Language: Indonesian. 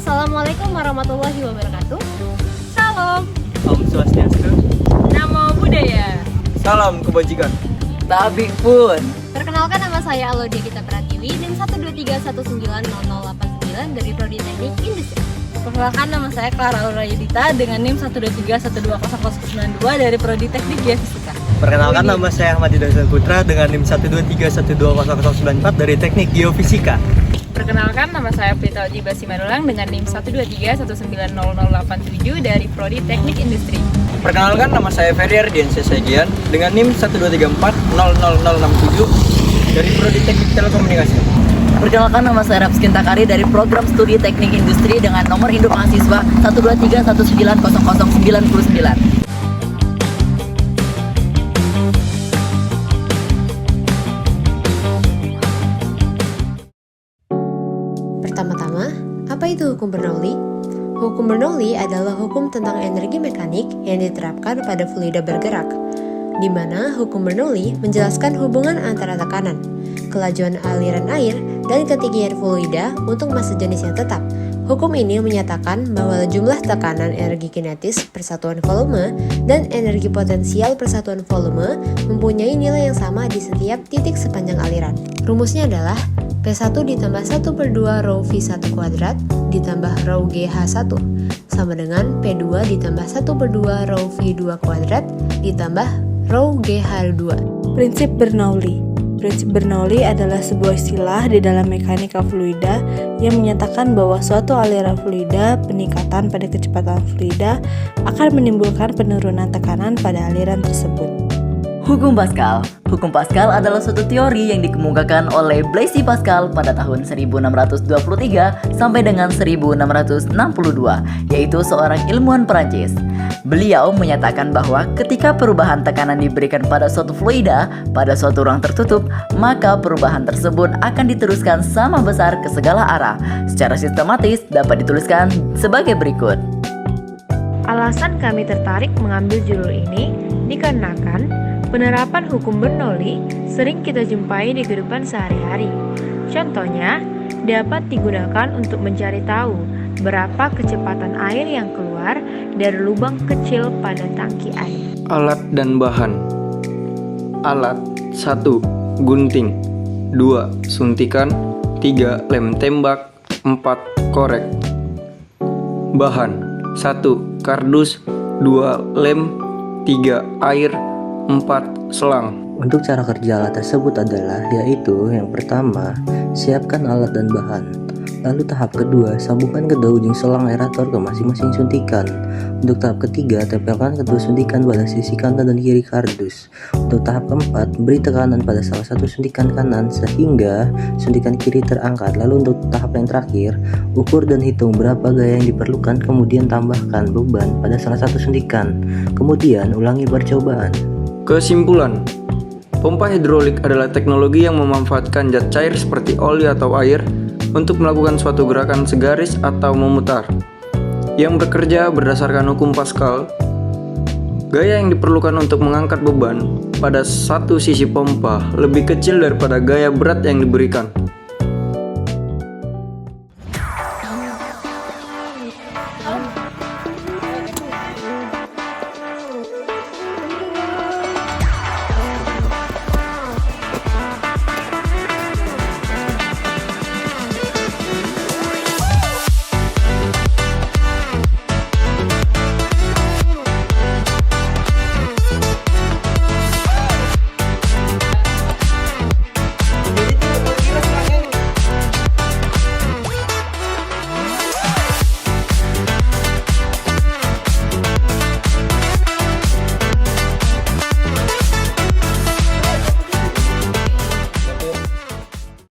Assalamualaikum warahmatullahi wabarakatuh. Salam. Om Swastiastu. Namo Buddhaya. Salam kebajikan. Tabik pun. Perkenalkan, nama saya Alodia Gita Pratiwi dan 123190089 dari Prodi Teknik Industri. Perkenalkan, nama saya Clara Aurayudita dengan NIM 123120092 dari Prodi Teknik Geofisika. Perkenalkan, nama saya Ahmad Hidayat Putra dengan NIM 123120094 dari Teknik Geofisika. Perkenalkan, nama saya Prita Ojiba Simanulang dengan NIM 123190087 dari Prodi Teknik Industri. Perkenalkan, nama saya Ferry Ardiansyah Sagian dengan NIM 123400067 dari Prodi Teknik Telekomunikasi. Perkenalkan, nama saya Rapskin Takari dari Program Studi Teknik Industri dengan nomor induk mahasiswa 123190099. Pertama-tama, apa itu hukum Bernoulli? Hukum Bernoulli adalah hukum tentang energi mekanik yang diterapkan pada fluida bergerak, di mana hukum Bernoulli menjelaskan hubungan antara tekanan, kelajuan aliran air, dan ketinggian fluida untuk massa jenis yang tetap. Hukum ini menyatakan bahwa jumlah tekanan energi kinetis per satuan volume dan energi potensial per satuan volume mempunyai nilai yang sama di setiap titik sepanjang aliran. Rumusnya adalah P1 ditambah 1/2 rho V1 kuadrat ditambah rho GH1 sama dengan P2 ditambah 1/2 rho V2 kuadrat ditambah rho GH2. Prinsip Bernoulli. Prinsip Bernoulli adalah sebuah istilah di dalam mekanika fluida yang menyatakan bahwa suatu aliran fluida, peningkatan pada kecepatan fluida akan menimbulkan penurunan tekanan pada aliran tersebut. Hukum Pascal. Hukum Pascal adalah suatu teori yang dikemukakan oleh Blaise Pascal pada tahun 1623 sampai dengan 1662, yaitu seorang ilmuwan Perancis. Beliau menyatakan bahwa ketika perubahan tekanan diberikan pada suatu fluida pada suatu ruang tertutup, maka perubahan tersebut akan diteruskan sama besar ke segala arah. Secara sistematis dapat dituliskan sebagai berikut. Alasan kami tertarik mengambil judul ini dikarenakan penerapan hukum Bernoulli sering kita jumpai di kehidupan sehari-hari. Contohnya, dapat digunakan untuk mencari tahu berapa kecepatan air yang keluar dari lubang kecil pada tangki air. Alat dan bahan. Alat 1. Gunting 2. Suntikan 3. Lem tembak 4. Korek. Bahan 1. Kardus 2. Lem 3. Air 4. Selang. Untuk cara kerja alat tersebut adalah yaitu yang pertama, siapkan alat dan bahan. Lalu tahap kedua, sambungkan kedua ujung selang aerator ke masing-masing suntikan. Untuk tahap ketiga, tempelkan kedua suntikan pada sisi kanan dan kiri kardus. Untuk tahap keempat, beri tekanan pada salah satu suntikan kanan sehingga suntikan kiri terangkat. Lalu untuk tahap yang terakhir, ukur dan hitung berapa gaya yang diperlukan, kemudian tambahkan beban pada salah satu suntikan. Kemudian ulangi percobaan. Kesimpulan, pompa hidrolik adalah teknologi yang memanfaatkan zat cair seperti oli atau air untuk melakukan suatu gerakan segaris atau memutar, yang bekerja berdasarkan hukum Pascal. Gaya yang diperlukan untuk mengangkat beban pada satu sisi pompa lebih kecil daripada gaya berat yang diberikan.